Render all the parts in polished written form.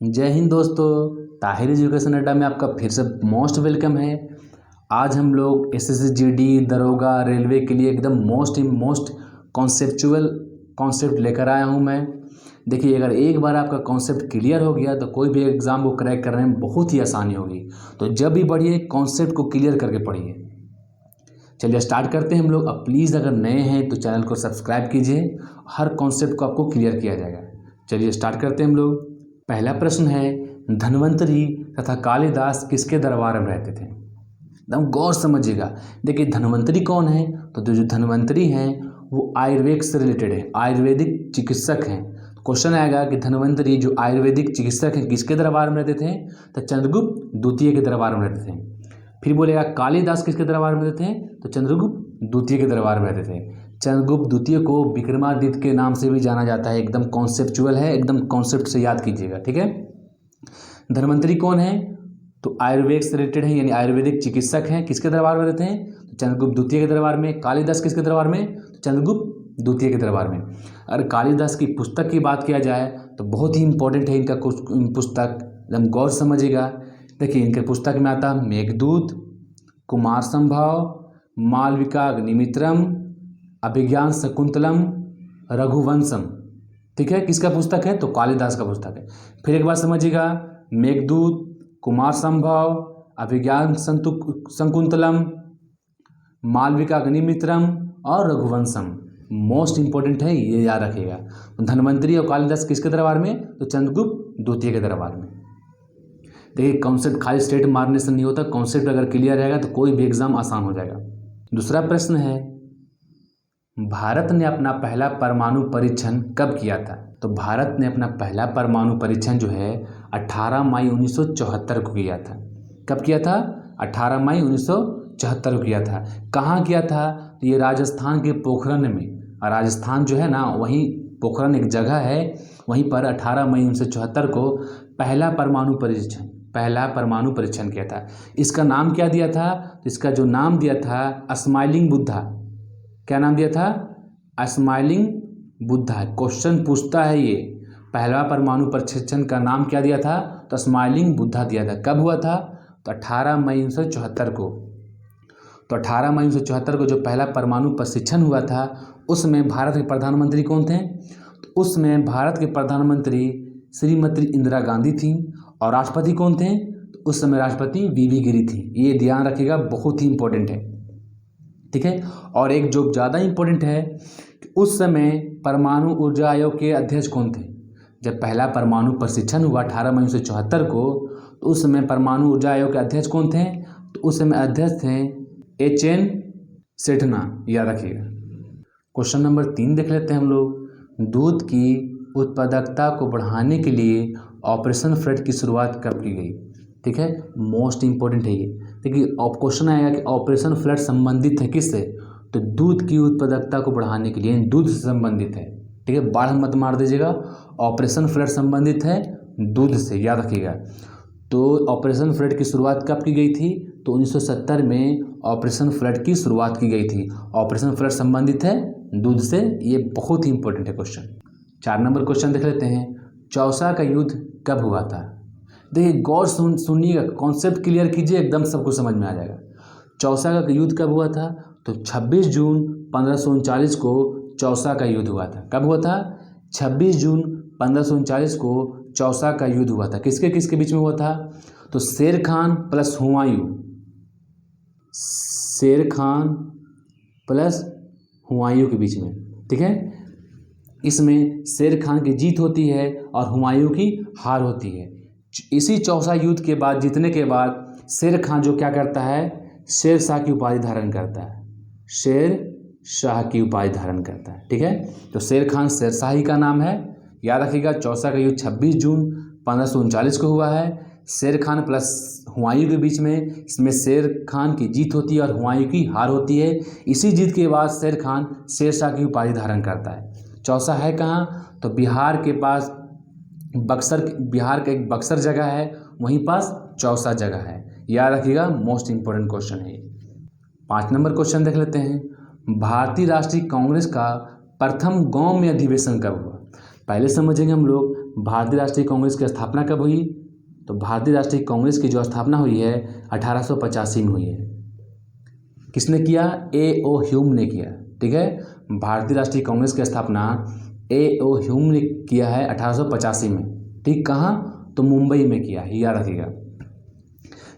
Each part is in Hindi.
जय हिंद दोस्तों। ताहिर एजुकेशन अड्डा में आपका फिर से मोस्ट वेलकम है। आज हम लोग एसएससी जीडी दरोगा रेलवे के लिए एकदम मोस्ट कॉन्सेप्चुअल कॉन्सेप्ट लेकर आया हूं मैं। देखिए, अगर एक बार आपका कॉन्सेप्ट क्लियर हो गया तो कोई भी एग्ज़ाम को क्रैक करने में बहुत ही आसानी होगी। तो जब भी पढ़िए कॉन्सेप्ट को क्लियर करके पढ़िए। चलिए स्टार्ट करते हैं हम लोग। अब प्लीज़ अगर नए हैं तो चैनल को सब्सक्राइब कीजिए, हर कॉन्सेप्ट को आपको क्लियर किया जाएगा। चलिए स्टार्ट करते हैं हम लोग। पहला प्रश्न है, धन्वंतरि तथा कालिदास किसके दरबार में रहते थे? एकदम गौर समझिएगा। देखिए, धन्वंतरि कौन है? तो जो धन्वंतरि हैं वो आयुर्वेद से रिलेटेड है, आयुर्वेदिक चिकित्सक हैं। क्वेश्चन आएगा कि धन्वंतरि जो आयुर्वेदिक चिकित्सक हैं किसके दरबार में रहते थे? तो चंद्रगुप्त द्वितीय के दरबार में रहते थे। फिर बोलेगा कालिदास किसके दरबार में रहते थे? तो चंद्रगुप्त द्वितीय के दरबार में रहते थे। चंद्रगुप्त द्वितीय को विक्रमादित्य के नाम से भी जाना जाता है। एकदम कॉन्सेप्चुअल है, एकदम कॉन्सेप्ट से याद कीजिएगा, ठीक है। धन्वंतरि कौन है? तो आयुर्वेद से रिलेटेड है, यानी आयुर्वेदिक चिकित्सक हैं। किसके दरबार में रहते हैं? तो चंद्रगुप्त द्वितीय के दरबार में। कालिदास किसके दरबार में? तो चंद्रगुप्त द्वितीय के दरबार में। अगर कालिदास की पुस्तक की बात किया जाए तो बहुत ही इंपॉर्टेंट है इनका पुस्तक, एकदम गौर समझिएगा। देखिए, इनके पुस्तक में आता है मेघदूत, कुमार संभव, मालविका अग्निमित्रम, अभिज्ञान शकुंतलम, रघुवंशम। ठीक है, किसका पुस्तक है? तो कालिदास का पुस्तक है। फिर एक बात समझिएगा, मेघदूत, कुमार संभव, अभिज्ञान शकुंतलम, मालविका अग्निमित्रम और रघुवंशम मोस्ट इंपॉर्टेंट है, ये याद रखिएगा। धन्वंतरि और कालिदास किसके दरबार में? तो चंद्रगुप्त द्वितीय के दरबार में। देखिए, कॉन्सेप्ट खाली स्टेट मारने से नहीं होता, कॉन्सेप्ट अगर क्लियर रहेगा तो कोई भी एग्जाम आसान हो जाएगा। दूसरा प्रश्न है, भारत ने अपना पहला परमाणु परीक्षण कब किया था? तो भारत ने अपना पहला परमाणु परीक्षण जो है 18 मई 1974 को किया था। कब किया था? 18 मई 1974 को किया था। कहाँ किया था? तो ये राजस्थान के पोखरण में। राजस्थान जो है ना, वहीं पोखरण एक जगह है, वहीं पर 18 मई 1974 को पहला परमाणु परीक्षण किया था। इसका नाम क्या दिया था? तो इसका जो नाम दिया था स्माइलिंग बुद्धा। क्या नाम दिया था? स्माइलिंग बुद्धा। क्वेश्चन पूछता है ये, पहला परमाणु परीक्षण का नाम क्या दिया था? तो स्माइलिंग बुद्धा दिया था। कब हुआ था? तो 18 मई 1974 को। तो 18 मई 1974 को जो पहला परमाणु परीक्षण हुआ था, उसमें भारत के प्रधानमंत्री कौन थे? तो उसमें भारत के प्रधानमंत्री श्रीमती इंदिरा गांधी थी। और राष्ट्रपति कौन थे? तो उस समय राष्ट्रपति वीवी गिरी थी। ये ध्यान रखिएगा, बहुत ही इंपॉर्टेंट है, ठीक है। और एक जो ज़्यादा इंपॉर्टेंट है कि उस समय परमाणु ऊर्जा आयोग के अध्यक्ष कौन थे? जब पहला परमाणु परीक्षण हुआ 18 मई 1974 को, तो उस समय परमाणु ऊर्जा आयोग के अध्यक्ष कौन थे? तो उस समय अध्यक्ष थे HN सेठना, याद रखिएगा। क्वेश्चन नंबर 3 देख लेते हैं हम लोग। दूध की उत्पादकता को बढ़ाने के लिए ऑपरेशन फ्लड की शुरुआत कब की गई? ठीक है, मोस्ट इंपॉर्टेंट है ये। देखिए, क्वेश्चन आएगा कि ऑपरेशन फ्लड संबंधित है किससे? तो दूध की उत्पादकता को बढ़ाने के लिए, दूध से संबंधित है, ठीक है। बाढ़ मत मार दीजिएगा, ऑपरेशन फ्लड संबंधित है दूध से, याद रखिएगा। तो ऑपरेशन फ्लड की शुरुआत कब की गई थी? तो 1970 में ऑपरेशन फ्लड की शुरुआत की गई थी। ऑपरेशन फ्लड संबंधित है दूध से, ये बहुत ही इंपॉर्टेंट है क्वेश्चन। 4 नंबर क्वेश्चन देख लेते हैं। चौसा का युद्ध कब हुआ था? देखिए, गौर सुनिएगा, कॉन्सेप्ट क्लियर कीजिए, एकदम सबको समझ में आ जाएगा। चौसा का युद्ध कब हुआ था? तो 26 जून 1539 को चौसा का युद्ध हुआ था। कब हुआ था? 26 जून 1539 को चौसा का युद्ध हुआ था। किसके किसके बीच में हुआ था? तो शेर खान प्लस हुमायूं, शेर खान प्लस हुमायूं के बीच में, ठीक है। इसमें शेर खान की जीत होती है और हुमायूं की हार होती है। इसी चौसा युद्ध के बाद, जीतने के बाद, शेर खान जो क्या करता है? शेर शाह की उपाधि धारण करता है, शेर शाह की उपाधि धारण करता है, ठीक है। तो शेर खान शेरशाही का नाम है, याद रखिएगा। चौसा का युद्ध 26 जून 1539 को हुआ है। शेर खान प्लस हुमायूं के बीच में, इसमें शेर खान की जीत होती है और हुमायूं की हार होती है। इसी जीत के बाद शेर खान शेर शाह की उपाधि धारण करता है। चौसा है कहाँ? तो बिहार के पास बक्सर, बिहार का एक बक्सर जगह है, वहीं पास चौसा जगह है, याद रखिएगा। मोस्ट इंपोर्टेंट क्वेश्चन है। 5 नंबर क्वेश्चन देख लेते हैं। भारतीय राष्ट्रीय कांग्रेस का प्रथम गांव में अधिवेशन कब हुआ? पहले समझेंगे हम लोग भारतीय राष्ट्रीय कांग्रेस की स्थापना कब हुई। तो भारतीय राष्ट्रीय कांग्रेस की जो स्थापना हुई है 1885 में हुई है। किसने किया? A.O. ह्यूम ने किया। ठीक है, भारतीय राष्ट्रीय कांग्रेस की स्थापना A.O. ह्यूम ने किया है 1885 में। ठीक, कहाँ? तो मुंबई में किया, याद रखिएगा।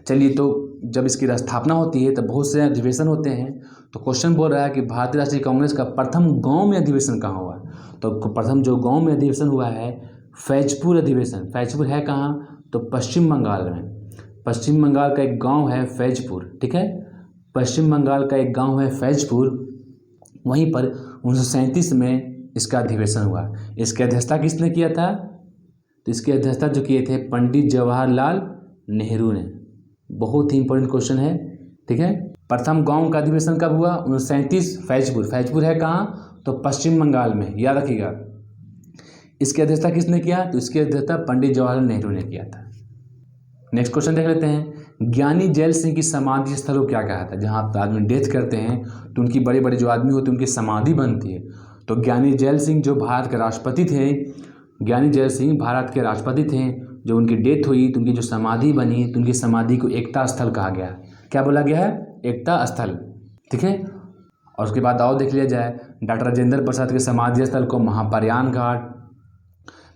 चलिए, तो जब इसकी स्थापना होती है तो बहुत से अधिवेशन होते हैं। तो क्वेश्चन बोल रहा है कि भारतीय राष्ट्रीय कांग्रेस का प्रथम गांव में अधिवेशन कहाँ हुआ? तो प्रथम जो गांव में अधिवेशन हुआ है फैजपुर अधिवेशन। फैजपुर है कहाँ? तो पश्चिम बंगाल में। पश्चिम बंगाल का एक गांव है फैजपुर। ठीक है, पश्चिम बंगाल का एक गांव है फैजपुर, वहीं पर 1937 में इसका अधिवेशन हुआ। इसकी अध्यक्षता किसने किया था? तो इसकी अध्यक्षता जो किए थे पंडित जवाहरलाल नेहरू ने। बहुत ही इंपॉर्टेंट क्वेश्चन है। ठीक है, प्रथम गांव का अधिवेशन कब हुआ? 1937, फैजपुर। फैजपुर है कहाँ? तो पश्चिम बंगाल में, याद रखिएगा। इसकी अध्यक्षता किसने किया? तो इसकी अध्यक्षता पंडित जवाहरलाल नेहरू ने किया था। नेक्स्ट क्वेश्चन देख लेते हैं। ज्ञानी जैल सिंह की समाधि स्थल को क्या कहा था? जहाँ आदमी डेथ करते हैं तो उनकी बड़े बड़े जो आदमी होते हैं उनकी समाधि बनती है। तो ज्ञानी जैल सिंह जो भारत के राष्ट्रपति थे, ज्ञानी जैल सिंह भारत के राष्ट्रपति थे, जो उनकी डेथ हुई तो उनकी जो समाधि बनी तो उनकी समाधि को एकता स्थल कहा गया। क्या बोला गया है? एकता स्थल। ठीक है, और उसके बाद और देख लिया जाए, डॉक्टर राजेंद्र प्रसाद के समाधि स्थल को महाप्रयाण घाट,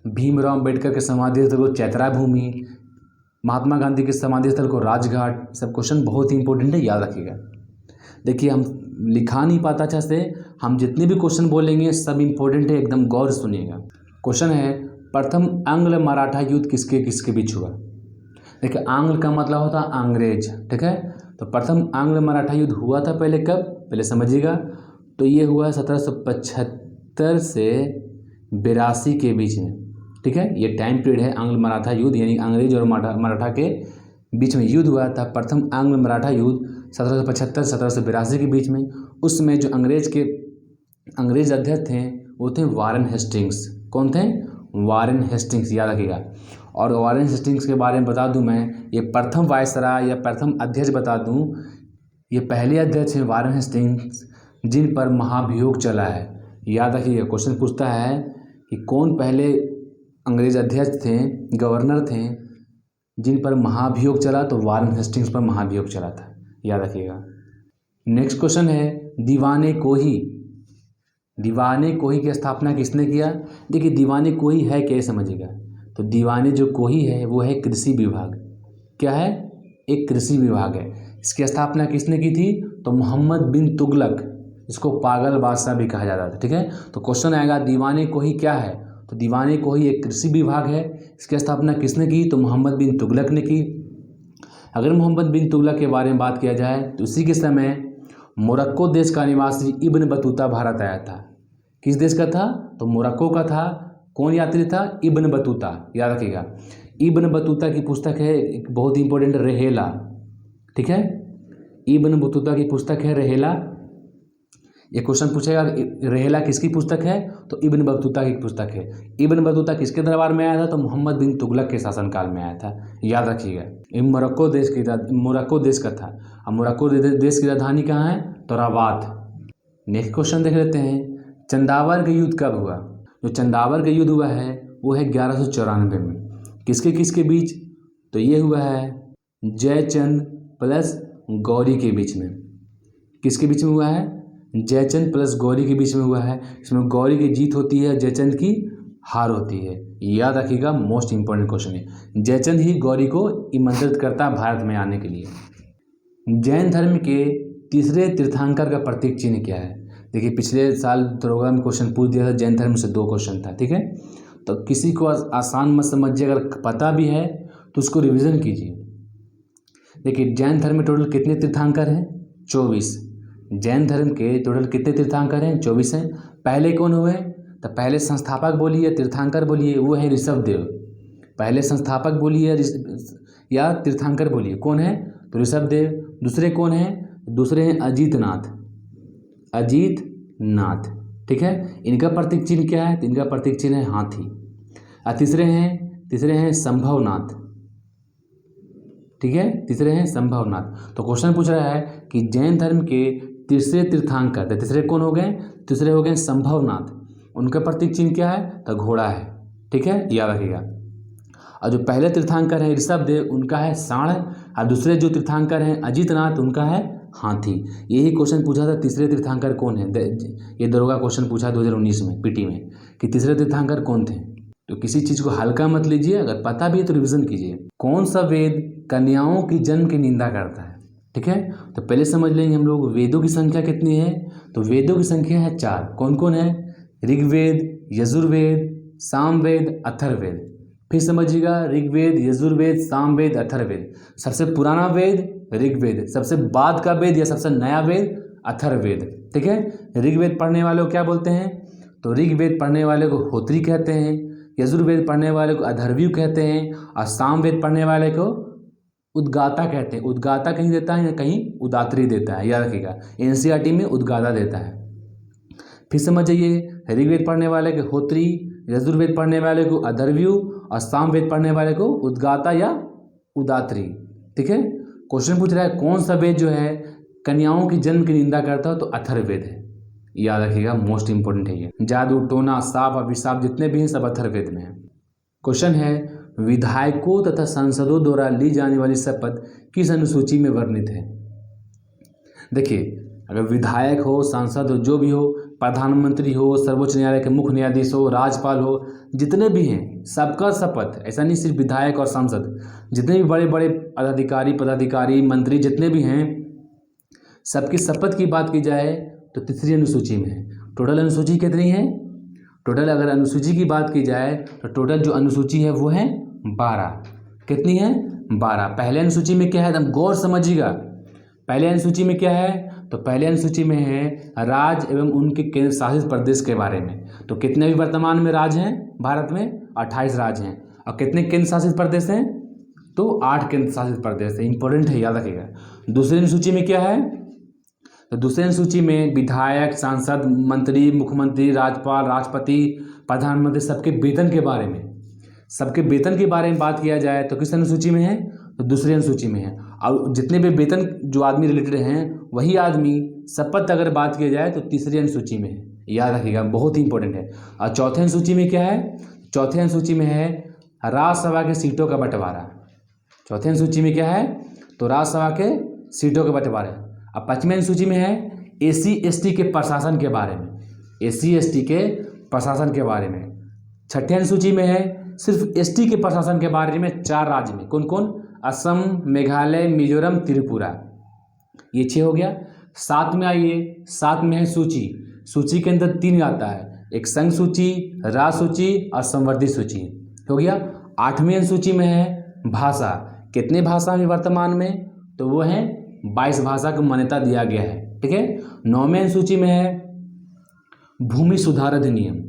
भीमराव अम्बेडकर के समाधि स्थल को चैत्रा भूमि, महात्मा गांधी के समाधि स्थल को राजघाट। सब क्वेश्चन बहुत ही इंपॉर्टेंट है, याद रखिएगा। देखिए, हम लिखा नहीं पाता अच्छा से, हम जितने भी क्वेश्चन बोलेंगे सब इंपॉर्टेंट है, एकदम गौर से सुनिएगा। क्वेश्चन है, प्रथम आंग्ल मराठा युद्ध किसके किसके बीच हुआ? देखिए, आंग्ल का मतलब होता है अंग्रेज। ठीक है, तो प्रथम आंग्ल मराठा युद्ध हुआ था पहले कब? पहले समझिएगा। तो ये हुआ 1775 से 82 के बीच में। ठीक है, ये टाइम पीरियड है आंग्ल मराठा युद्ध, यानी अंग्रेज और मराठा के बीच में युद्ध हुआ था। प्रथम आंग्ल मराठा युद्ध 1775-1782 के बीच में। उसमें जो अंग्रेज अध्यक्ष थे वो थे वारेन हेस्टिंग्स। कौन थे? वारेन हेस्टिंग्स, याद रखिएगा। और वारेन हेस्टिंग्स के बारे में बता दूं मैं, ये प्रथम वायसराय या प्रथम अध्यक्ष बता दूं, ये पहले अध्यक्ष हैं वारेन हेस्टिंग्स जिन पर महाभियोग चला है। याद रखिएगा, क्वेश्चन पूछता है कि कौन पहले अंग्रेज अध्यक्ष थे, गवर्नर थे जिन पर महाभियोग चला? तो वारेन हेस्टिंग्स पर महाभियोग चला था, याद रखिएगा। नेक्स्ट क्वेश्चन है, दीवाने कोही की स्थापना किसने किया? देखिए, दीवाने कोही है क्या, समझिएगा। तो दीवाने जो कोही है वो है कृषि विभाग। क्या है? एक कृषि विभाग है। इसकी स्थापना किसने की थी? तो मोहम्मद बिन तुगलक, इसको पागल बादशाह भी कहा जाता था। ठीक है, तो क्वेश्चन आएगा दीवाने कोही क्या है? तो दीवाने कोही एक कृषि विभाग है। इसकी स्थापना किसने की? तो मोहम्मद बिन तुगलक ने की। अगर मोहम्मद बिन तुगलक के बारे में बात किया जाए तो उसी के समय मोरक्को देश का निवासी इब्न बतूता भारत आया था। किस देश का था? तो मोरक्को का था। कौन यात्री था? इब्न बतूता, याद रखिएगा। इब्न बतूता की पुस्तक है एक बहुत इंपॉर्टेंट, रहेला। ठीक है, इब्न बतूता की पुस्तक है रहेला। ये क्वेश्चन पूछेगा रहेला किसकी पुस्तक है? तो इब्न बतूता की पुस्तक है। इब्न बतूता किसके दरबार में आया था? तो मोहम्मद बिन तुगलक के शासनकाल में आया था, याद रखिएगा। ये मोरक्को देश का था। अब मोरक्को देश की राजधानी कहाँ है? तो रबात। नेक्स्ट क्वेश्चन देख लेते हैं, चंदावर का युद्ध कब हुआ? जो चंदावर का युद्ध हुआ है वो है 1194 में। किसके किसके बीच? तो ये हुआ है जयचंद प्लस गौरी के बीच में। किसके बीच में हुआ है? जयचंद प्लस गौरी के बीच में हुआ है। इसमें गौरी की जीत होती है, जयचंद की हार होती है, याद रखिएगा। मोस्ट इंपॉर्टेंट क्वेश्चन है। जयचंद ही गौरी को आमंत्रित करता है भारत में आने के लिए। जैन धर्म के तीसरे तीर्थंकर का प्रतीक चिन्ह क्या है? देखिए, पिछले साल दरोगा में क्वेश्चन पूछ दिया था, जैन धर्म से 2 क्वेश्चन था। ठीक है, तो किसी को आसान मत समझिए, अगर पता भी है तो उसको रिवीजन कीजिए। देखिए, जैन धर्म में टोटल कितने तीर्थंकर हैं? 24। जैन धर्म के टोटल कितने तीर्थंकर हैं? 24 हैं। पहले कौन हुए? तो पहले संस्थापक बोलिए, तीर्थंकर बोलिए, वो है ऋषभदेव। पहले संस्थापक बोलिए या तीर्थंकर बोलिए, कौन है? तो ऋषभदेव। दूसरे कौन हैं? दूसरे हैं अजीतनाथ। ठीक है, इनका प्रतीक चिन्ह क्या है? तो इनका प्रतीक चिन्ह है हाथी। और तीसरे हैं संभवनाथ। ठीक है, तीसरे हैं संभवनाथ। तो क्वेश्चन पूछ रहा है कि जैन धर्म के तीसरे तीर्थंकर, तीसरे कौन हो गए? तीसरे हो गए संभवनाथ। उनका प्रतीक चिन्ह क्या है? तो घोड़ा है। ठीक है, याद रखिएगा। और जो पहले तीर्थंकर हैं ऋषभदेव, उनका है सांड, और दूसरे जो तीर्थंकर हैं अजितनाथ, उनका है हाथी। यही क्वेश्चन पूछा था, तीसरे तीर्थंकर कौन है? ये दरोगा क्वेश्चन पूछा 2019 में पीटी में कि तीसरे तीर्थंकर कौन थे। तो किसी चीज़ को हल्का मत लीजिए, अगर पता भी है तो रिवीजन कीजिए। कौन सा वेद कन्याओं की जन्म की निंदा करता है? ठीक है, तो पहले समझ लेंगे हम लोग वेदों की संख्या कितनी है। तो वेदों की संख्या है 4। कौन कौन है? ऋग्वेद, यजुर्वेद, सामवेद, अथर्ववेद। फिर समझिएगा, ऋग्वेद, यजुर्वेद, सामवेद, अथर्ववेद। सबसे पुराना वेद ऋग्वेद, सबसे बाद का वेद या सबसे नया वेद अथर्ववेद। ठीक है, ऋग्वेद पढ़ने वाले को क्या बोलते हैं? तो ऋग्वेद पढ़ने वाले को होत्री कहते हैं, यजुर्वेद पढ़ने वाले को अथर्वयु कहते हैं, और सामवेद पढ़ने वाले को उद्गाता कहते हैं। उद्गाता कहीं देता है या कहीं उदात्री देता है, याद रखिएगा। एनसीईआरटी में उद्गाता देता है। फिर समझ जाइए, ऋग्वेद पढ़ने वाले को होत्री, यजुर्वेद पढ़ने वाले को अथर्वयु, और सामवेद पढ़ने वाले को उद्गाता या उदात्री। ठीक है, क्वेश्चन पूछ रहा है कौन सा वेद जो है कन्याओं की जन्म की निंदा करता हो? तो अथर्ववेद है, याद रखिएगा, मोस्ट इंपोर्टेंट है ये। जादू, टोना, साप, अभिशाप जितने भी हैं सब अथर्ववेद में है। क्वेश्चन है विधायकों तथा सांसदों द्वारा ली जाने वाली शपथ किस अनुसूची में वर्णित है? देखिए, अगर विधायक हो, सांसद हो, जो भी हो, प्रधानमंत्री हो, सर्वोच्च न्यायालय के मुख्य न्यायाधीश हो, राज्यपाल हो, जितने भी हैं सबका शपथ, ऐसा नहीं सिर्फ विधायक और सांसद, जितने भी बड़े बड़े पदाधिकारी मंत्री जितने भी हैं, सबकी शपथ की बात की जाए तो तीसरी अनुसूची में है। टोटल अनुसूची कितनी है? टोटल अगर अनुसूची की बात की जाए तो टोटल जो अनुसूची है वो है 12। कितनी है? 12। पहले अनुसूची में क्या है, एकदम गौर समझिएगा। पहले अनुसूची में क्या है? तो पहले अनुसूची में है राज्य एवं उनके केंद्र शासित प्रदेश के बारे में। तो कितने भी वर्तमान में राज्य हैं भारत में? 28 राज्य हैं। और कितने केंद्र शासित प्रदेश हैं? तो 8 केंद्र शासित प्रदेश है। इंपॉर्टेंट है, याद रखिएगा। दूसरी अनुसूची में क्या है? तो दूसरी अनुसूची में विधायक, सांसद, मंत्री, मुख्यमंत्री, राज्यपाल, राष्ट्रपति, प्रधानमंत्री, सबके वेतन के बारे में, सबके वेतन के बारे में बात किया जाए तो किस अनुसूची में है? तो दूसरी अनुसूची में है। और जितने भी वेतन जो आदमी रिलेटेड हैं वही आदमी शपथ अगर बात की जाए तो तीसरी अनुसूची में है, याद रखिएगा, बहुत ही इंपॉर्टेंट है। और चौथे अनुसूची में क्या है? चौथे अनुसूची में है राज्यसभा के सीटों का बंटवारा। चौथे अनुसूची में क्या है? तो राज्यसभा के सीटों के बंटवारे। अब पांचवें अनुसूची में है SC/ST के प्रशासन के बारे में, SC/ST के प्रशासन के बारे में। छठे अनुसूची में है सिर्फ ST के प्रशासन के बारे में 4 राज्य में। कौन कौन? असम, मेघालय, मिजोरम, त्रिपुरा। ये 6 हो गया। 7 में आइए, 7 में है सूची। सूची के अंदर 3 आता है, एक संघ सूची, राज्य सूची और संवर्धित सूची, हो गया। 8वें अनुसूची में है भाषा। कितने भाषा में वर्तमान में? तो वो है 22 भाषा को मान्यता दिया गया है। ठीक है। 9वें अनुसूची में है भूमि सुधार अधिनियम।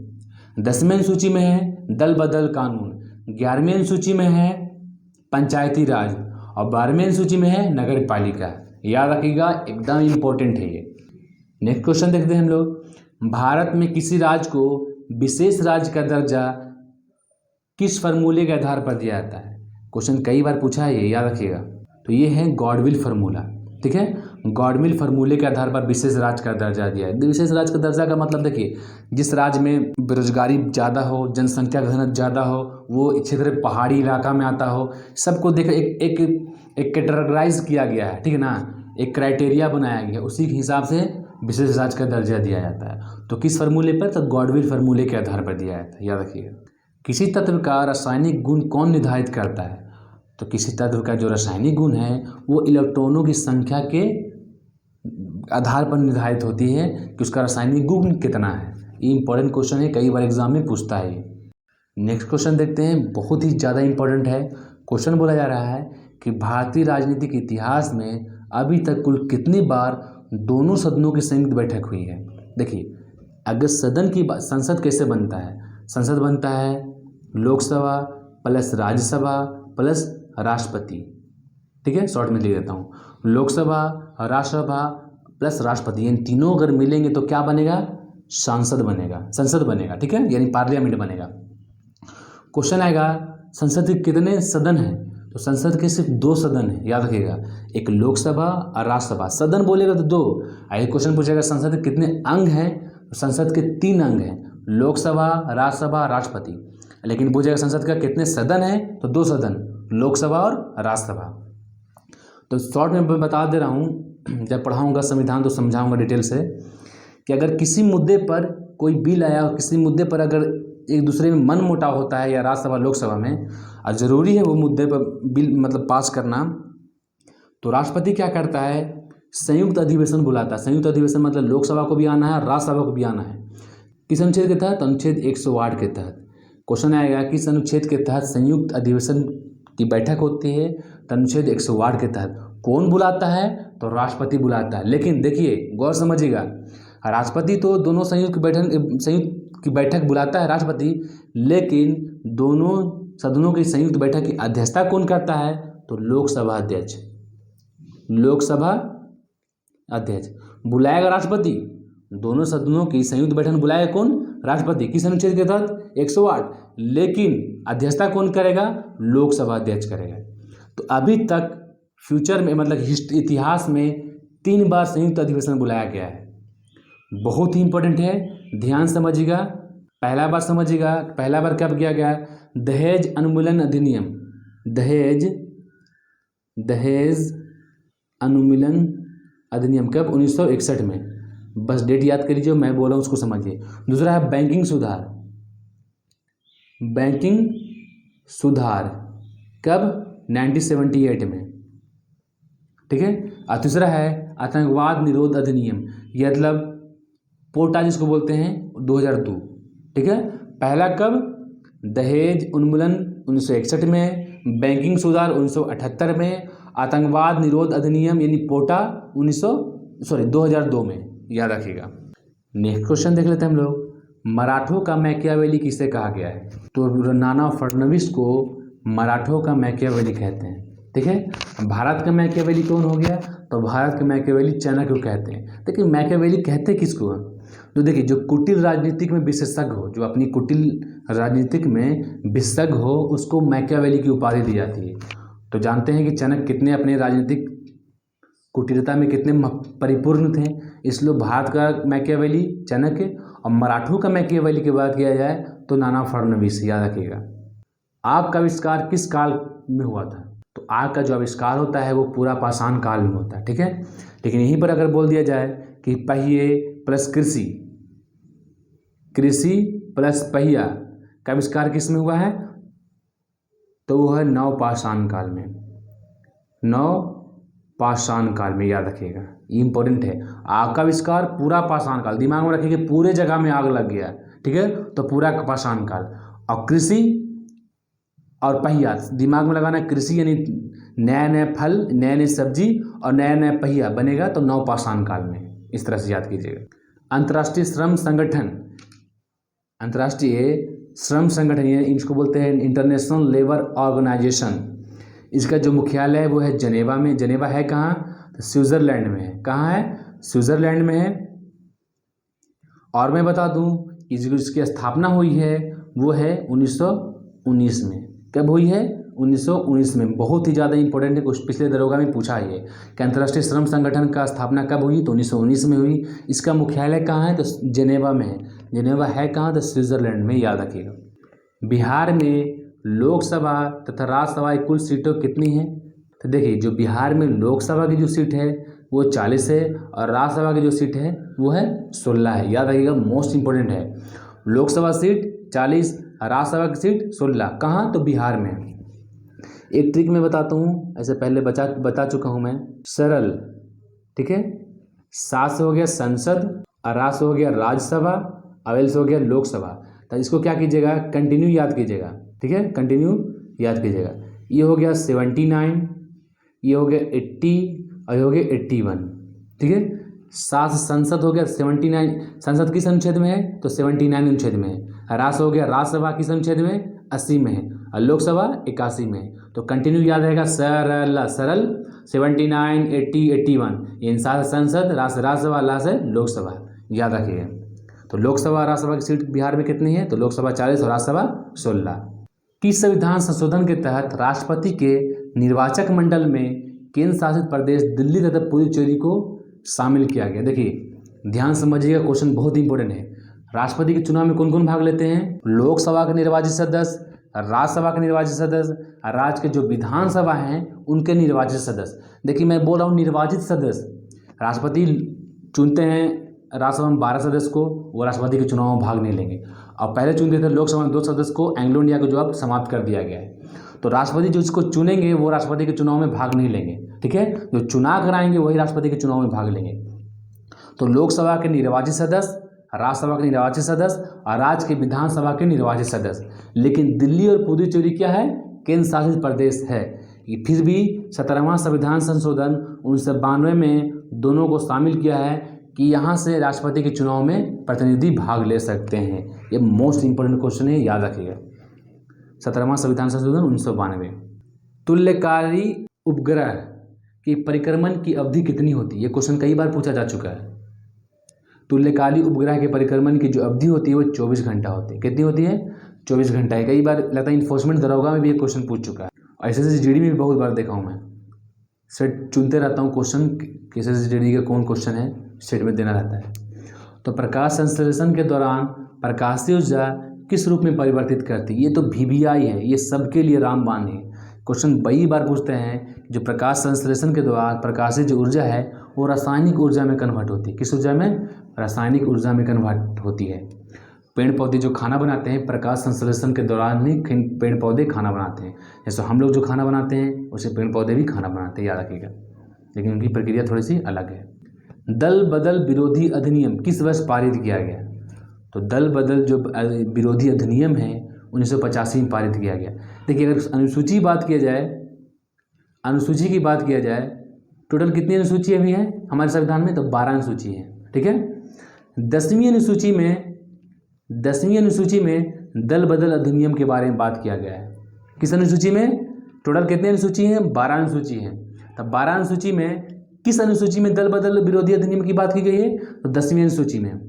10वें अनुसूची में है दल बदल कानून। 11वें अनुसूची में है पंचायती राज और 12वें अनुसूची में है नगर पालिका। याद रखिएगा, एकदम इम्पोर्टेंट है ये। नेक्स्ट क्वेश्चन देखते हैं हम लोग। भारत में किसी राज्य को विशेष राज्य का दर्जा किस फॉर्मूले के आधार पर दिया जाता है? क्वेश्चन कई बार पूछा है ये, याद रखिएगा। तो ये है गॉडविल फार्मूला। ठीक है, गॉडविल फार्मूले के आधार पर विशेष राज्य का दर्जा दिया है। विशेष राज्य का दर्जा का मतलब देखिए, जिस राज्य में बेरोजगारी ज़्यादा हो, जनसंख्या घनत्व ज़्यादा हो, वो क्षेत्र पहाड़ी इलाका में आता हो, सबको देख एक कैटेगराइज किया गया है। ठीक है ना, एक क्राइटेरिया बनाया गया, उसी के हिसाब से विशेष राज्य का दर्जा दिया जाता है। तो किस फार्मूले पर? तो गॉडविल फार्मूले के आधार पर दिया जाता है, याद रखिएगा। किसी तत्व का रासायनिक गुण कौन निर्धारित करता है? तो किसी तत्व का जो रासायनिक गुण है वो इलेक्ट्रॉनों की संख्या के आधार पर निर्धारित होती है कि उसका रासायनिक गुण कितना है। ये इंपॉर्टेंट क्वेश्चन है, कई बार एग्जाम में पूछता है। नेक्स्ट क्वेश्चन देखते हैं, बहुत ही ज़्यादा इंपॉर्टेंट है। क्वेश्चन बोला जा रहा है कि भारतीय राजनीतिक इतिहास में अभी तक कुल कितनी बार दोनों सदनों की संयुक्त बैठक हुई है? देखिए, अगर सदन की बात, संसद कैसे बनता है? संसद बनता है लोकसभा प्लस राज्यसभा प्लस राष्ट्रपति। ठीक है, शॉर्ट में लिख देता हूँ, लोकसभा, राज्यसभा प्लस राष्ट्रपति, इन तीनों अगर मिलेंगे तो क्या बनेगा? संसद बनेगा। ठीक है, यानी पार्लियामेंट बनेगा। क्वेश्चन आएगा संसद के कितने सदन हैं? तो संसद के सिर्फ 2 सदन हैं, याद रखिएगा, एक लोकसभा और राज्यसभा। सदन बोलेगा तो 2। आइए क्वेश्चन पूछेगा संसद के कितने अंग हैं? तो संसद के 3 अंग हैं, लोकसभा, राज्यसभा, राष्ट्रपति। लेकिन पूछेगा संसद का कितने सदन है, तो 2 सदन, लोकसभा और राज्यसभा। तो शॉर्ट में बता दे रहा हूँ, जब पढ़ाऊँगा संविधान तो समझाऊँगा डिटेल से कि अगर किसी मुद्दे पर कोई बिल आया और किसी मुद्दे पर अगर एक दूसरे में मन मुटाव होता है या राज्यसभा लोकसभा में और ज़रूरी है वो मुद्दे पर बिल मतलब पास करना, तो राष्ट्रपति क्या करता है, संयुक्त अधिवेशन बुलाता है। संयुक्त अधिवेशन मतलब लोकसभा को भी आना है और राज्यसभा को भी आना है। किस अनुच्छेद के तहत? अनुच्छेद 108 के तहत। क्वेश्चन आएगा किस अनुच्छेद के तहत संयुक्त अधिवेशन की बैठक होती है, तो अनुच्छेद 108 के तहत। कौन बुलाता है? तो राष्ट्रपति बुलाता है। लेकिन देखिए गौर समझिएगा, राष्ट्रपति तो दोनों संयुक्त की बैठक बुलाता है राष्ट्रपति, लेकिन दोनों सदनों की संयुक्त बैठक की अध्यक्षता कौन करता है? तो लोकसभा अध्यक्ष। लोकसभा अध्यक्ष बुलाएगा राष्ट्रपति, दोनों सदनों की संयुक्त बैठक बुलाएगा कौन? राष्ट्रपति। किस अनुच्छेद के तहत? 108। लेकिन अध्यक्षता कौन करेगा? लोकसभा अध्यक्ष करेगा। तो अभी तक फ्यूचर में मतलब इतिहास में 3 बार संयुक्त अधिवेशन बुलाया गया है। बहुत ही इंपॉर्टेंट है, ध्यान समझिएगा। पहला बार समझिएगा, पहला बार कब किया गया? दहेज अनुमूलन अधिनियम। दहेज अनुमूलन अधिनियम कब? 1961 में। बस डेट याद कर लीजिए, मैं बोल रहा हूँ उसको समझिए। दूसरा है बैंकिंग सुधार। बैंकिंग सुधार कब? 1978 में, ठीक है। और तीसरा है आतंकवाद निरोध अधिनियम, यह मतलब पोटा जिसको बोलते हैं, 2002, ठीक है। पहला कब? दहेज उन्मूलन 1961 में, बैंकिंग सुधार 1978 में, आतंकवाद निरोध अधिनियम यानी पोटा 2002 में, याद रखिएगा। नेक्स्ट क्वेश्चन देख लेते हैं हम लोग। मराठों का मैकियावेली किसे कहा गया है? तो नाना फडणवीस को मराठों का मैकियावेली कहते हैं, ठीक है। भारत का मैकियावेली कौन हो गया? तो भारत का मैकियावेली चाणक्य को कहते हैं। देखिए मैकियावेली कहते किसको? तो देखिए जो कुटिल राजनीतिक में विशेषज्ञ हो, जो अपनी कुटिल राजनीतिक में विशेषज्ञ हो, उसको मैकियावेली की उपाधि दी जाती है। तो जानते हैं कि चाणक्य कितने अपने राजनीतिक कुटिलता में कितने परिपूर्ण थे, इसलिए भारत का मैकियावेली चाणक्य। और मराठों का मैकियावेली की बात किया जाए तो नाना फडणवीस, याद रखिएगा। आग का आविष्कार किस काल में हुआ था? तो आग का जो आविष्कार होता है वो पूरा पाषाण काल में होता है, ठीक है। लेकिन यहीं पर अगर बोल दिया जाए कि पहिए प्लस कृषि, कृषि प्लस पहिया का आविष्कार किस में हुआ है? तो वो है नवपाषाण काल में। नवपाषाण काल में, याद रखिएगा, ये इंपॉर्टेंट है। आग का आविष्कार पूरा पाषाण काल, दिमाग में रखिए, पूरे जगह में आग लग गया, ठीक है, तो पूरा पाषाण काल। और कृषि और पहिया दिमाग में लगाना, कृषि यानी नया नया फल, नए नए सब्जी और नया नया पहिया बनेगा, तो नवपाषाण काल में। इस तरह से याद कीजिएगा। अंतर्राष्ट्रीय श्रम संगठन, अंतर्राष्ट्रीय श्रम संगठन, ये इसको बोलते हैं इंटरनेशनल लेबर ऑर्गेनाइजेशन। इसका जो मुख्यालय है वो है जनेवा में। जनेवा है कहाँ? तो स्विट्जरलैंड में है। कहाँ है? स्विट्जरलैंड में है। और मैं बता दूं कि इसकी स्थापना हुई है वो है 1919 में। कब हुई है? 1919 में। बहुत ही ज़्यादा इंपॉर्टेंट है, कुछ पिछले दरोगा में पूछा है कि अंतर्राष्ट्रीय श्रम संगठन का स्थापना कब हुई? तो 1919 में हुई। इसका मुख्यालय कहाँ है? तो जेनेवा में है। जेनेवा है कहाँ? तो स्विट्जरलैंड में, याद रखिएगा। बिहार में लोकसभा तथा राज्यसभा की कुल सीटों कितनी हैं? तो देखिए जो बिहार में लोकसभा की जो सीट है वो 40 है और राज्यसभा की जो सीट है वो है 16 है, याद रखिएगा, मोस्ट इंपॉर्टेंट है। लोकसभा सीट 40, राज्यसभा की सीट 16। कहाँ? तो बिहार में। एक ट्रिक मैं बताता हूँ, ऐसे पहले बता चुका हूँ मैं, सरल, ठीक है। 7 से हो गया संसद, और से हो गया राज्यसभा, अवेल से हो गया लोकसभा। तो इसको क्या कीजिएगा? कंटिन्यू याद कीजिएगा, ठीक है, कंटिन्यू याद कीजिएगा। ये हो गया 79, ये हो गया 80 और ये हो गया 81, ठीक है। 7 संसद हो गया 79, संसद किस अनुच्छेद में है? तो 79 अनुच्छेद में है। राज्य हो गया राज्यसभा किस अनुच्छेद में? 80 में है। और लोकसभा 81 में है। तो कंटिन्यू याद रहेगा, सरल सरल 79, 80, 81। इन 7 संसद, राज्यसभा, राज्य लोकसभा, याद रखिएगा। तो लोकसभा राज्यसभा की सीट बिहार में कितनी है? तो लोकसभा 40 और राज्यसभा 16। किस संविधान संशोधन के तहत राष्ट्रपति के निर्वाचक मंडल में केंद्र शासित प्रदेश दिल्ली तथा पुडुचेरी को शामिल किया गया? देखिए ध्यान समझिएगा, क्वेश्चन बहुत इंपॉर्टेंट है। राष्ट्रपति के चुनाव में कौन कौन भाग लेते हैं? लोकसभा के निर्वाचित सदस्य, राज्यसभा के निर्वाचित सदस्य, राज्य के जो विधानसभा हैं उनके निर्वाचित सदस्य। देखिए मैं बोल रहा हूँ निर्वाचित सदस्य, राष्ट्रपति चुनते हैं राज्यसभा में 12 सदस्य को, वो राष्ट्रपति के चुनाव में भाग नहीं लेंगे। अब पहले चुनते थे लोकसभा में 2 सदस्य को, एंग्लो इंडिया को जो अब समाप्त कर दिया गया है। तो राष्ट्रपति जो इसको चुनेंगे वो राष्ट्रपति के चुनाव में भाग नहीं लेंगे, ठीक है। जो चुनाव कराएंगे वही राष्ट्रपति के चुनाव में भाग लेंगे। तो लोकसभा के निर्वाचित सदस्य, राज्यसभा के निर्वाचित सदस्य और राज्य के विधानसभा के निर्वाचित सदस्य। लेकिन दिल्ली और पुदुचेरी क्या है? केंद्र शासित प्रदेश है। फिर भी 17वां संविधान संशोधन 1992 में दोनों को शामिल किया है कि यहाँ से राष्ट्रपति के चुनाव में प्रतिनिधि भाग ले सकते हैं। ये मोस्ट इंपोर्टेंट क्वेश्चन है, याद रखिएगा। 17वां संविधान संशोधन 1992। तुल्यकारी उपग्रह की परिक्रमण की अवधि कितनी होती है? ये क्वेश्चन कई बार पूछा जा चुका है। तुल्यकाली उपग्रह के परिक्रमण की जो अवधि होती है वो 24 घंटा होती है। कितनी होती है? 24 घंटा है। कई बार लगता है इन्फोर्समेंट दरोगा में भी ये क्वेश्चन पूछ चुका है। SSGD में भी बहुत बार देखा हूँ मैं। सेट चुनते रहता हूँ क्वेश्चन, SSGD का कौन क्वेश्चन है स्टेट में देना रहता है। तो प्रकाश संश्लेषण के दौरान प्रकाशीय ऊर्जा किस रूप में परिवर्तित करती है? ये तो VVI है, ये सबके लिए रामबाण है। क्वेश्चन कई बार पूछते हैं जो प्रकाश संश्लेषण के दौरान प्रकाशित जो ऊर्जा है वो रासायनिक ऊर्जा में कन्वर्ट होती है। किस ऊर्जा में? रासायनिक ऊर्जा में कन्वर्ट होती है। पेड़ पौधे जो खाना बनाते हैं प्रकाश संश्लेषण के दौरान ही पेड़ पौधे खाना बनाते हैं। जैसे हम लोग जो खाना बनाते हैं वैसे पेड़ पौधे भी खाना बनाते हैं, याद रखिएगा। लेकिन उनकी प्रक्रिया थोड़ी सी अलग है। दल बदल विरोधी अधिनियम किस वर्ष पारित किया गया? तो दल बदल जो विरोधी अधिनियम है 1985 में पारित किया गया। देखिए अगर अनुसूची की बात किया जाए टोटल कितनी अनुसूची अभी है हमारे संविधान में? तो 12 अनुसूची है, ठीक है। 10वीं अनुसूची में दल बदल अधिनियम के बारे में बात किया गया है। किस अनुसूची में? टोटल कितनी अनुसूची हैं? 12 अनुसूची है। तब 12 अनुसूची में किस अनुसूची में दल बदल विरोधी अधिनियम की बात की गई है? तो 10वीं अनुसूची में।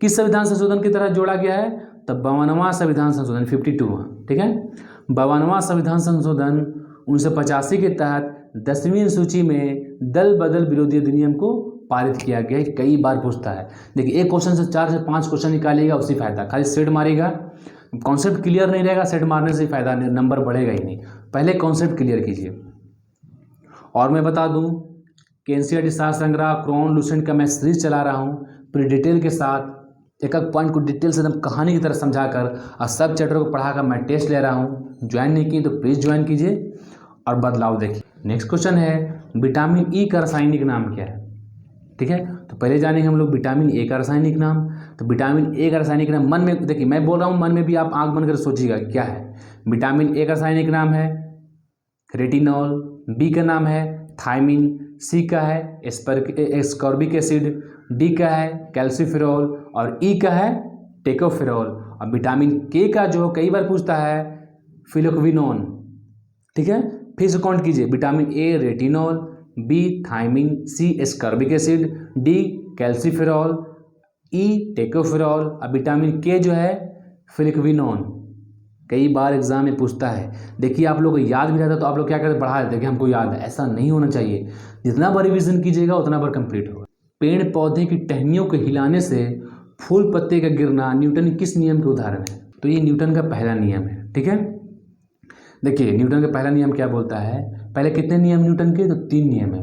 किस संविधान संशोधन की तरह जोड़ा गया है? तब 52वां संविधान संशोधन 52वां, ठीक है। 52वां संविधान संशोधन 1985 के तहत 10वीं अनुसूची में दल बदल विरोधी अधिनियम को पारित किया गया है। कई बार पूछता है। देखिए एक क्वेश्चन से 4 से 5 क्वेश्चन निकालिएगा उसी फायदा, खाली सेट मारिएगा। कॉन्सेप्ट क्लियर नहीं रहेगा, सेट मारने से फायदा नहीं, नंबर बढ़ेगा ही नहीं। पहले कॉन्सेप्ट क्लियर कीजिए। और मैं बता दूं कि NCERT शास्त्र संग्रह क्रोन लूसेंट का मैं सीरीज चला रहा हूँ पूरी डिटेल के साथ, एक एक पॉइंट को डिटेल से एकदम कहानी की तरह समझाकर और सब चैप्टर को पढ़ाकर मैं टेस्ट ले रहा हूँ। ज्वाइन नहीं किए तो प्लीज़ ज्वाइन कीजिए और बदलाव देखिए। नेक्स्ट क्वेश्चन है विटामिन E का रासायनिक नाम क्या है? ठीक है, तो पहले जानेंगे हम लोग विटामिन A का रासायनिक नाम। तो विटामिन A का रासायनिक नाम मन में, देखिए मैं बोल रहा हूँ मन में भी आप आंख बंद कर सोचिएगा क्या है। विटामिन A का रासायनिक नाम है रेटिनॉल, B का नाम है थायमिन, C का है एस्कॉर्बिक एसिड, D का है कैल्सीफेरॉल और E का है टेकोफेरॉल। और विटामिन K का जो कई बार पूछता है फिलोक्विनोन। ठीक है, फिर से काउंट कीजिए। Vitamin A retinol, B thiamine, C ascorbic acid, D calciferol, E tocopherol और विटामिन K जो है फिलोक्विनोन। कई बार एग्जाम में पूछता है। देखिए आप लोग को याद भी रहता तो आप लोग क्या करते, बढ़ा देते कि हमको याद है। ऐसा नहीं होना चाहिए, जितना बार रिविजन कीजिएगा उतना बार कंप्लीट होगा। पेड़ पौधे की टहनियों को हिलाने से फूल पत्ते का गिरना न्यूटन किस नियम के उदाहरण है? तो ये न्यूटन का पहला नियम है। ठीक है, देखिए न्यूटन का पहला नियम क्या बोलता है। पहले कितने नियम न्यूटन के? तो 3 नियम है,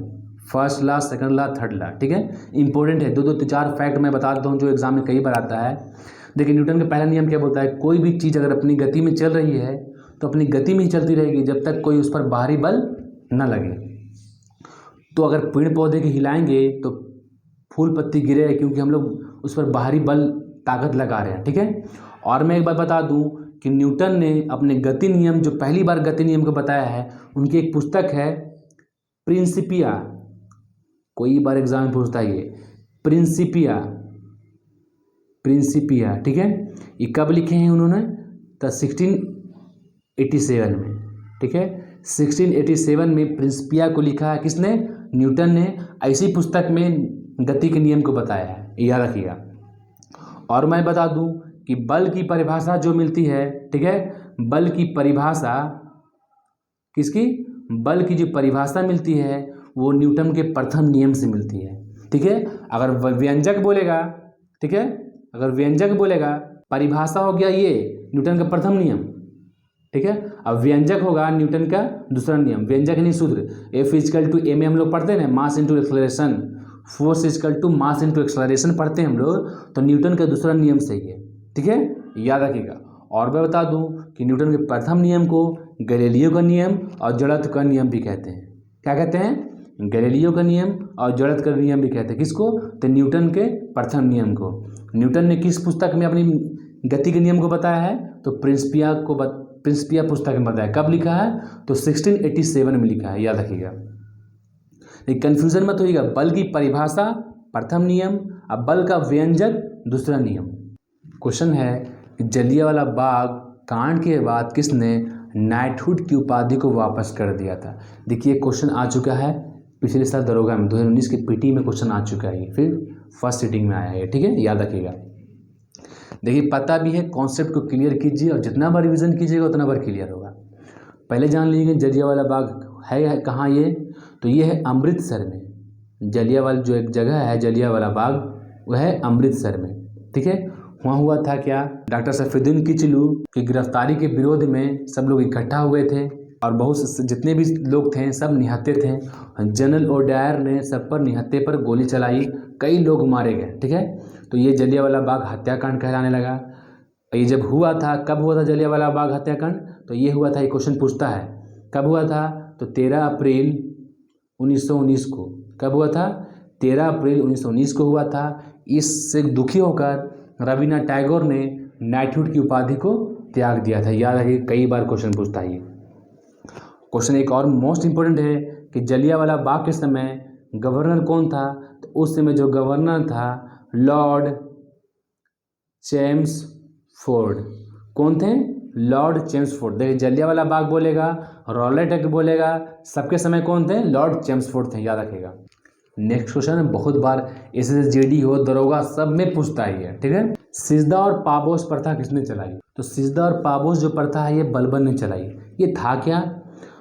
first law, second law, third law. ठीक है, इंपॉर्टेंट है। 2-4 फैक्ट मैं बता देता हूँ जो एग्जाम में कई बार आता है। देखिए न्यूटन का पहला नियम क्या बोलता है, कोई भी चीज़ अगर अपनी गति में चल रही है तो अपनी गति में ही चलती रहेगी जब तक कोई उस पर बाहरी बल न लगे। तो अगर पेड़ पौधे के हिलाएंगे तो फूल पत्ती गिरे, क्योंकि हम लोग उस पर बाहरी बल ताकत लगा रहे हैं। ठीक है, और मैं एक बात बता दूं कि न्यूटन ने अपने गति नियम, जो पहली बार गति नियम को बताया है, उनकी एक पुस्तक है प्रिंसिपिया। कोई बार एग्जाम में पूछता है ये प्रिंसिपिया। ठीक है, ये कब लिखे हैं उन्होंने? तो 1687 में। ठीक है, 1687 में प्रिंसिपिया को लिखा है किसने? न्यूटन ने। ऐसी पुस्तक में गति के नियम को बताया है, याद रखिएगा। और मैं बता दूं कि बल की परिभाषा जो मिलती है, ठीक है, बल की परिभाषा किसकी? बल की जो परिभाषा मिलती है वो न्यूटन के प्रथम नियम से मिलती है। ठीक है, अगर व्यंजक बोलेगा, ठीक है, अगर व्यंजक बोलेगा, परिभाषा हो गया ये न्यूटन का प्रथम नियम, ठीक है। अब व्यंजक होगा न्यूटन का दूसरा नियम, व्यंजक नहीं सूत्र। F इजकल टू ए में हम लोग पढ़ते हैं ना, mass into acceleration, force is equal to mass into acceleration पढ़ते हैं हम लोग, तो न्यूटन का दूसरा नियम सही है, ठीक है, याद रखिएगा। और मैं बता दूं कि न्यूटन के प्रथम नियम को गैलीलियो का नियम और जड़त्व का नियम भी कहते हैं। क्या कहते हैं? गैलीलियो का नियम और जड़त्व का नियम भी कहते हैं। किसको? तो न्यूटन के प्रथम नियम को। न्यूटन ने किस पुस्तक में अपनी गति के नियम को बताया है? तो प्रिंसिपिया पुस्तक में बताया। कब लिखा है? तो 1687 में लिखा है, याद रखिएगा। लेकिन कन्फ्यूजन मत होइएगा, बल की परिभाषा प्रथम नियम, अब बल का व्यंजक दूसरा नियम। क्वेश्चन है कि जलियांवाला बाग कांड के बाद किसने नाइटहुड की उपाधि को वापस कर दिया था? देखिए क्वेश्चन आ चुका है पिछले साल दरोगा में 2019 के पीटी में क्वेश्चन आ चुका है, फिर फर्स्ट सीटिंग में आया है, ठीक है, याद रखिएगा। देखिए पता भी है, कॉन्सेप्ट को क्लियर कीजिए और जितना बार रिविजन कीजिएगा उतना बार क्लियर होगा। पहले जान लीजिए जलियांवाला बाग है कहाँ ये? तो ये है अमृतसर में। जलियांवाला जो एक जगह है जलियांवाला बाग, वह है अमृतसर में, ठीक है। वहाँ हुआ था क्या? डॉक्टर सैफुद्दीन किचलू की गिरफ्तारी के विरोध में सब लोग इकट्ठा हुए थे और बहुत से जितने भी लोग थे सब निहत्थे थे। जनरल ओडायर ने सब पर निहत्थे पर गोली चलाई, कई लोग मारे गए, ठीक है। तो ये जलियांवाला बाग हत्याकांड कहलाने लगा। ये जब हुआ था, कब हुआ था जलियांवाला बाग हत्याकांड? तो ये हुआ था, ये क्वेश्चन पूछता है कब हुआ था? तो 13 अप्रैल 1919 को। कब हुआ था? 13 अप्रैल 1919 को हुआ था। इससे दुखी होकर रवीन्द्रनाथ टैगोर ने नाइटहुड की उपाधि को त्याग दिया था, याद रखिए, कई बार क्वेश्चन पूछता है ये। क्वेश्चन एक और मोस्ट इंपॉर्टेंट है कि जलियांवाला बाग के समय गवर्नर कौन था? तो उस समय जो गवर्नर था लॉर्ड चेम्सफोर्ड। कौन थे? Lord Chelmsford. देखिए जलियांवाला बाग बोलेगा, रॉलेट एक्ट बोलेगा, सबके समय कौन थे? लॉर्ड चेम्सफोर्ड थे, याद रखिएगा। नेक्स्ट क्वेश्चन बहुत बार SSGD हो, दरोगा, सब में पूछता है ये, ठीक है। सिजदा और पाबोस प्रथा किसने चलाई? तो सिजदा और पाबोस जो प्रथा है ये बलबन ने चलाई। ये था क्या?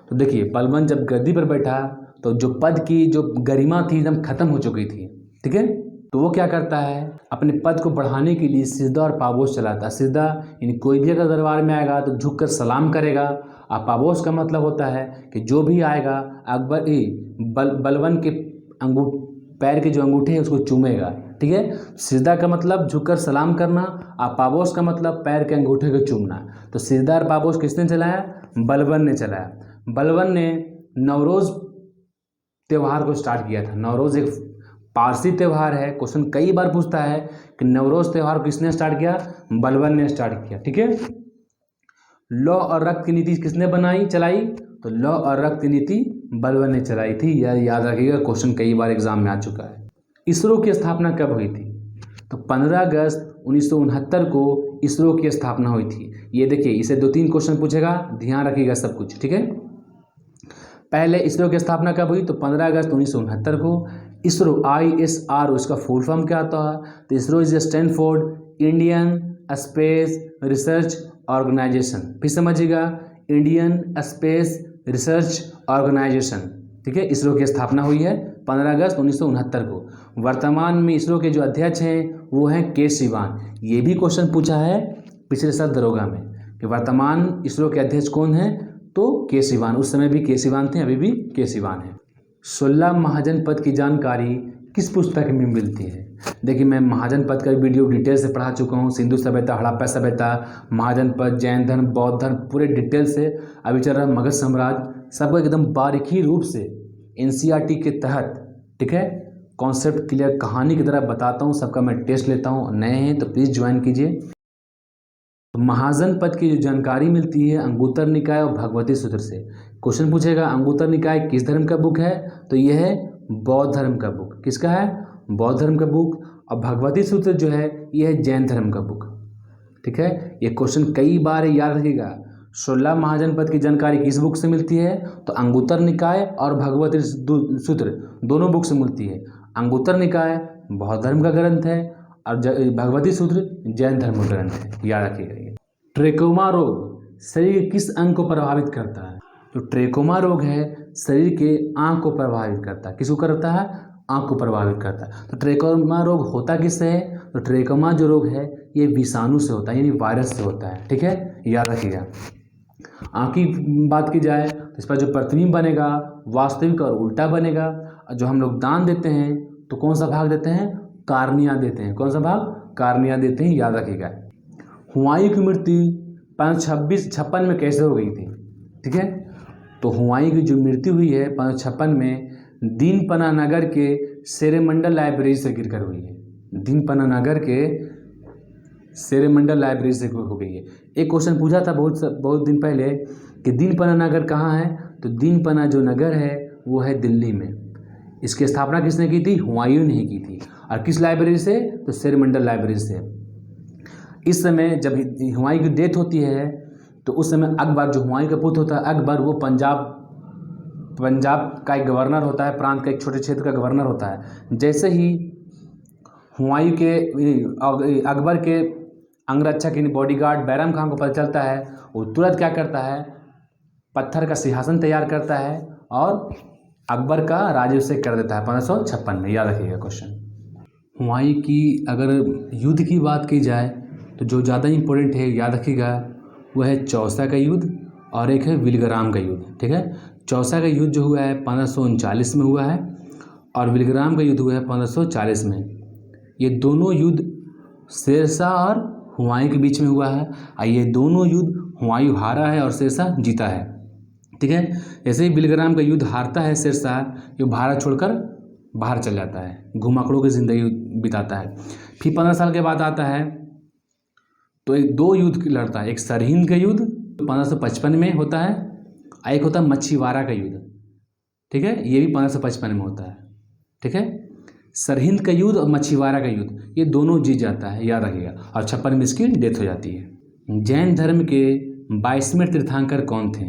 तो देखिए बलबन जब गद्दी पर बैठा तो जो पद की जो गरिमा थी एकदम खत्म हो चुकी थी, ठीक है। तो वो क्या करता है, अपने पद को बढ़ाने के लिए सिजदा और पाबोस चलाता है। सिजदा यानी कोई भी अगर दरबार में आएगा तो झुककर सलाम करेगा, और पाबोस का मतलब होता है कि जो भी आएगा बलबन के पैर के जो अंगूठे हैं उसको चूमेगा, ठीक है। सिजदा का मतलब झुककर सलाम करना, और पाबोस का मतलब पैर के अंगूठे को चूमना। तो सिजदा और पाबोस किसने चलाया? बलबन ने चलाया। बलबन ने नवरोज़ त्यौहार को स्टार्ट किया था। नवरोज़ एक पारसी त्यौहार है, क्वेश्चन कई बार पूछता है कि नवरोज़ त्यौहार किसने स्टार्ट किया? बलबन ने स्टार्ट किया, ठीक है। लौ और रक्त की नीति किसने चलाई? तो लौ और रक्त की नीति बलबन ने चलाई थी, यह याद रखिएगा, क्वेश्चन कई बार एग्जाम में आ चुका है। इसरो की स्थापना कब हुई थी? तो 15 अगस्त 1969 को इसरो की स्थापना हुई थी। ये देखिए, इसे 2-3 क्वेश्चन पूछेगा, ध्यान रखिएगा सब कुछ, ठीक है। पहले इसरो की स्थापना कब हुई? तो 15 अगस्त 1969 को। इसरो ISRO इसका फुल फॉर्म क्या होता है? तो ISRO is stands for Indian space research organisation. फिर समझिएगा, इंडियन स्पेस रिसर्च ऑर्गेनाइजेशन, ठीक है। इसरो की स्थापना हुई है 15 अगस्त 1969 को। वर्तमान में इसरो के जो अध्यक्ष हैं वो हैं के सिवान। ये भी क्वेश्चन पूछा है पिछले साल दरोगा में कि वर्तमान इसरो के अध्यक्ष कौन हैं? तो के सिवान। उस समय भी के सिवान थे, अभी भी के सिवान है। 16 महाजनपद की जानकारी किस पुस्तक में मिलती है? देखिए मैं महाजनपद का वीडियो डिटेल से पढ़ा चुका हूँ। सिंधु सभ्यता, हड़प्पा सभ्यता, महाजनपद, जैन धर्म, बौद्ध धर्म, पूरे डिटेल से। अभी चल रहा मगध साम्राज्य, सबको एकदम बारीकी रूप से NCERT के तहत, ठीक है, कॉन्सेप्ट क्लियर कहानी की तरह बताता हूँ। सबका मैं टेस्ट लेता हूँ, नए हैं तो प्लीज़ ज्वाइन कीजिए। महाजनपद की जो जानकारी मिलती है अंगुत्तर निकाय और भगवती सूत्र से। क्वेश्चन पूछेगा अंगुत्तर निकाय किस धर्म का बुक है? तो यह है बौद्ध धर्म का बुक। किसका है? बौद्ध धर्म का बुक। और भगवती सूत्र जो है यह है जैन धर्म का बुक, ठीक है। ये क्वेश्चन कई बार याद रखिएगा। 16 महाजनपद की जानकारी किस बुक से मिलती है? तो अंगुत्तर निकाय और भगवती सूत्र दोनों बुक से मिलती है। अंगुत्तर निकाय बौद्ध धर्म का ग्रंथ है और भगवती सूत्र जैन धर्म का ग्रंथ है, याद रखिएगा। ट्रेकोमा रोग शरीर के किस अंग को प्रभावित करता है? तो ट्रेकोमा रोग है शरीर के आँख को प्रभावित करता है। किसको करता है? आँख को प्रभावित करता है। तो ट्रेकोमा रोग होता किससे है? तो ट्रेकोमा जो रोग है ये विषाणु से होता है, यानी वायरस से होता है। ठीक है, याद रखिएगा। आँख की बात की जाए तो इस पर जो प्रतिबिंब बनेगा वास्तविक और उल्टा बनेगा। जो हम लोग दान देते हैं तो कौन सा भाग देते हैं? कार्निया देते हैं। कौन सा भाग? कार्निया देते हैं, याद रखिएगा। हुमायूं की मृत्यु 1556 में कैसे हो गई थी? ठीक है, तो हुमायूं की जो मृत्यु हुई है 1556 में दीनपना नगर के शेरेमंडल लाइब्रेरी से गिरकर हुई है। दीनपना नगर के शेरेमंडल लाइब्रेरी से हो गई है। एक क्वेश्चन पूछा था बहुत दिन पहले कि दीनपना नगर कहाँ है? तो दीनपना जो नगर है वो है दिल्ली में। इसकी स्थापना किसने की थी? हुमायूं ने ही की थी। और किस लाइब्रेरी से? तो शेरेमंडल लाइब्रेरी से। इस समय जब हुमायूं की डेथ होती है तो उस समय अकबर, जो हुमायूं का पुत्र होता है अकबर, वो पंजाब का एक गवर्नर होता है, प्रांत का एक छोटे क्षेत्र का गवर्नर होता है। जैसे ही हुमायूं के अकबर के अंगरक्षक यानी बॉडीगार्ड बैरम खान को पता चलता है, वो तुरंत क्या करता है? पत्थर का सिंहासन तैयार करता है और अकबर का राज्याभिषेक कर देता है 1556 में। याद रखिएगा क्वेश्चन। हुमायूं की अगर युद्ध की बात की जाए तो जो ज़्यादा इम्पोर्टेंट है, याद रखिएगा, वह है चौसा का युद्ध और एक है विलग्राम का युद्ध। ठीक है, चौसा का युद्ध जो हुआ है 1539 में हुआ है और विलग्राम का युद्ध हुआ है 1540 में। ये दोनों युद्ध शेरशाह और हुमायूं के बीच में हुआ है और ये दोनों युद्ध हुमायूं हारा है और शेरशाह जीता है। ठीक है, जैसे ही विलग्राम का युद्ध हारता है शेरशाह, जो भारत छोड़कर बाहर चल जाता है, घुमाकड़ों की ज़िंदगी बिताता है। फिर 15 साल के बाद आता है तो एक दो युद्ध लड़ता है। एक सरहिंद का युद्ध 1555 में होता है और एक होता है मच्छीवाड़ा का युद्ध। ठीक है, ये भी 1555 में होता है। ठीक है, सरहिंद का युद्ध और मच्छीवाड़ा का युद्ध, ये दोनों जीत जाता है, याद रखिएगा। और 56 में इसकी डेथ हो जाती है। जैन धर्म के 22वें तीर्थंकर कौन थे?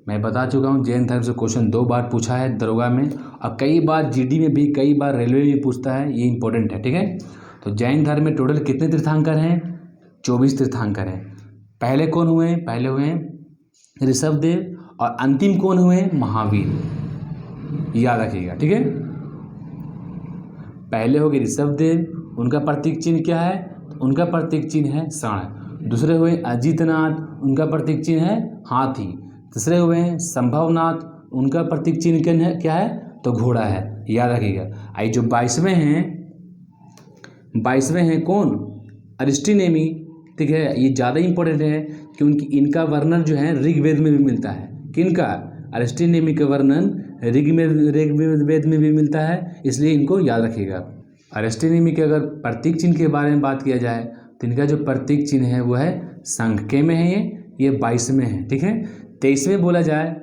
मैं बता चुका हूँ, जैन धर्म से क्वेश्चन 2 बार पूछा है दरोगा में और कई बार जीडी में भी, कई बार रेलवे में भी पूछता है, ये इंपॉर्टेंट है। ठीक है, तो जैन धर्म में टोटल कितने तीर्थंकर हैं? 24 तीर्थंकर हैं। पहले कौन हुए? पहले हुए ऋषभदेव और अंतिम कौन हुए? महावीर। याद रखिएगा। ठीक है, पहले हो गए ऋषभदेव, उनका प्रतीक चिन्ह क्या है? उनका प्रतीक चिन्ह है साण। दूसरे हुए अजीतनाथ, उनका प्रतीक चिन्ह है हाथी। तीसरे हुए हैं संभवनाथ, उनका प्रतीक चिन्ह क्या है? तो घोड़ा है, याद रखिएगा। आई जो 22वें हैं कौन? अरिस्टिनेमी। ठीक है, ये ज़्यादा इंपॉर्टेंट है क्योंकि इनका वर्णन जो है ऋग्वेद में भी मिलता है। किनका? अरिस्टिनेमी का वर्णन ऋग्वेद में भी मिलता है, इसलिए इनको याद रखिएगा। अरिस्टिनेमी के अगर प्रतीक चिन्ह के बारे में बात किया जाए तो इनका जो प्रतीक चिन्ह है वो है शंख। के में है ये 22वें हैं। ठीक है, 23वें बोला जाए,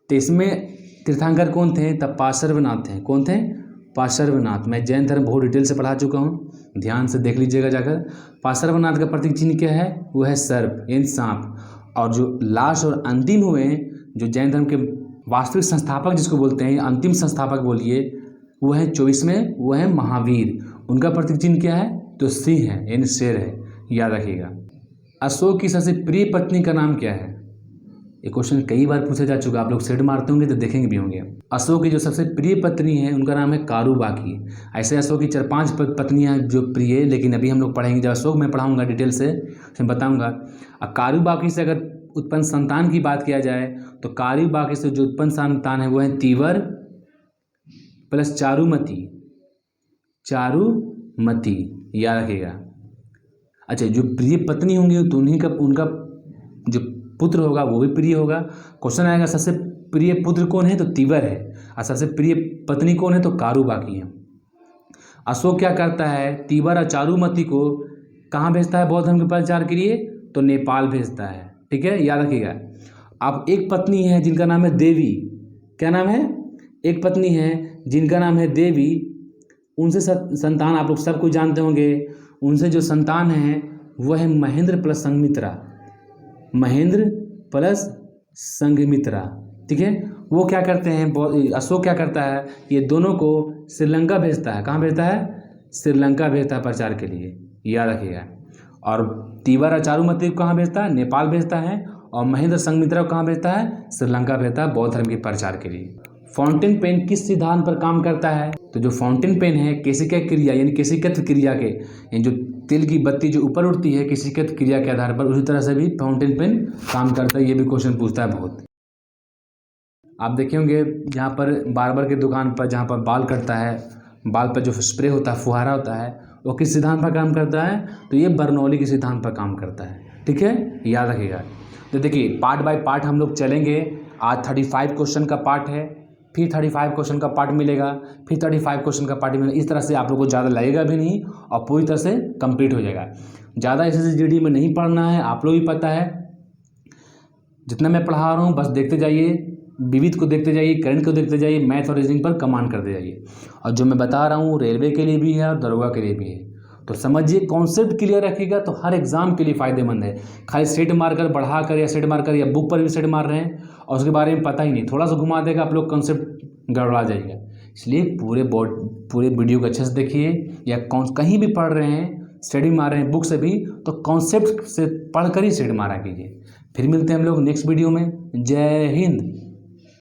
23वें तीर्थंकर कौन थे? तब पार्श्वनाथ थे। कौन थे? पार्श्वनाथ। मैं जैन धर्म बहुत डिटेल से पढ़ा चुका हूँ, ध्यान से देख लीजिएगा जाकर। पार्श्वनाथ का प्रतीक चिन्ह क्या है? वो है सर्प यानी सांप। और जो लास्ट और अंतिम हुए, जो जैन धर्म के वास्तविक संस्थापक जिसको बोलते हैं, अंतिम संस्थापक बोलिए, वो है 24वें, वो है महावीर। उनका प्रतीक चिन्ह क्या है? तो सिंह है यानी शेर है, याद रखिएगा। अशोक की सबसे प्रिय पत्नी का नाम क्या है? ये क्वेश्चन कई बार पूछा जा चुका, आप लोग सेट मारते होंगे तो देखेंगे भी होंगे। अशोक की जो सबसे प्रिय पत्नी है उनका नाम है कारूबाकी। ऐसे अशोक की 4-5 पत्नियां जो प्रिय है, लेकिन अभी हम लोग पढ़ेंगे, जब अशोक में पढ़ाऊंगा डिटेल से मैं बताऊंगा। अब कारूबाकी से अगर उत्पन्न संतान की बात किया जाए तो कारूबाकी से जो उत्पन्न संतान है वो है तीवर प्लस चारुमती। चारुमती, याद रखिएगा। अच्छा, जो प्रिय पत्नी होंगी तो उन्हीं का, उनका जो पुत्र होगा वो भी प्रिय होगा। क्वेश्चन आएगा सबसे प्रिय पुत्र कौन है? तो तीवर है। और सबसे प्रिय पत्नी कौन है? तो कारूबाकी है। अशोक क्या करता है? तीवर और चारुमती को कहाँ भेजता है बौद्ध धर्म के प्रचार के लिए? तो नेपाल भेजता है। ठीक है, याद रखिएगा। अब एक पत्नी है जिनका नाम है देवी। क्या नाम है? एक पत्नी है जिनका नाम है देवी। उनसे संतान आप लोग सब कुछ जानते होंगे। उनसे जो संतान है वह है महेंद्र प्लस संघमित्रा। महेंद्र प्लस संघमित्रा। ठीक है, वो क्या करते हैं? अशोक क्या करता है? ये दोनों को श्रीलंका भेजता है। कहाँ भेजता है? श्रीलंका भेजता है प्रचार के लिए, याद रखिएगा। और तीवर और चारुमती को कहाँ भेजता है? नेपाल भेजता है। और महेंद्र संघमित्रा को कहाँ भेजता है? श्रीलंका भेजता है बौद्ध धर्म के प्रचार के लिए। फाउंटेन पेन किस सिद्धांत पर काम करता है? तो जो फाउंटेन पेन है केशिका क्रिया यानी केशिकत क्रिया के यानी जो तिल की बत्ती जो ऊपर उठती है केशिकत क्रिया के आधार पर, उसी तरह से भी फाउंटेन पेन काम करता है। ये भी क्वेश्चन पूछता है बहुत। आप देखे होंगे जहाँ पर बार्बर की दुकान पर जहाँ पर बाल कटता है, बाल पर जो स्प्रे होता है, फुहारा होता है, वो किस सिद्धांत पर काम करता है? तो ये बर्नौली के सिद्धांत पर काम करता है। ठीक है, याद रखिएगा। तो देखिए पार्ट बाय पार्ट हम लोग चलेंगे। आज 35 क्वेश्चन का पार्ट है, फिर 35 क्वेश्चन का पार्ट मिलेगा, फिर 35 क्वेश्चन का पार्ट मिलेगा। इस तरह से आप लोग को ज़्यादा लगेगा भी नहीं और पूरी तरह से कंप्लीट हो जाएगा। ज़्यादा SSGD में नहीं पढ़ना है, आप लोग भी पता है। जितना मैं पढ़ा रहा हूँ बस देखते जाइए, विविध को देखते जाइए, करंट को देखते जाइए, मैथ और रीजनिंग पर कमांड करते जाइए। और जो मैं बता रहा हूँ रेलवे के लिए भी है और दरोगा के लिए भी है। तो समझिए, कॉन्सेप्ट क्लियर रखिएगा तो हर एग्जाम के लिए फ़ायदेमंद है। खाली सेट मारकर बढ़ाकर या सेट मारकर या बुक पर भी सेट मार रहे हैं और उसके बारे में पता ही नहीं, थोड़ा सा घुमा देगा आप लोग, कॉन्सेप्ट गड़बड़ा जाएगा। इसलिए पूरे वीडियो को अच्छे से देखिए, या कहीं भी पढ़ रहे हैं, स्टडी मार रहे हैं बुक से भी, तो कॉन्सेप्ट से पढ़ कर ही सेट मारा कीजिए। फिर मिलते हैं हम लोग नेक्स्ट वीडियो में। जय हिंद।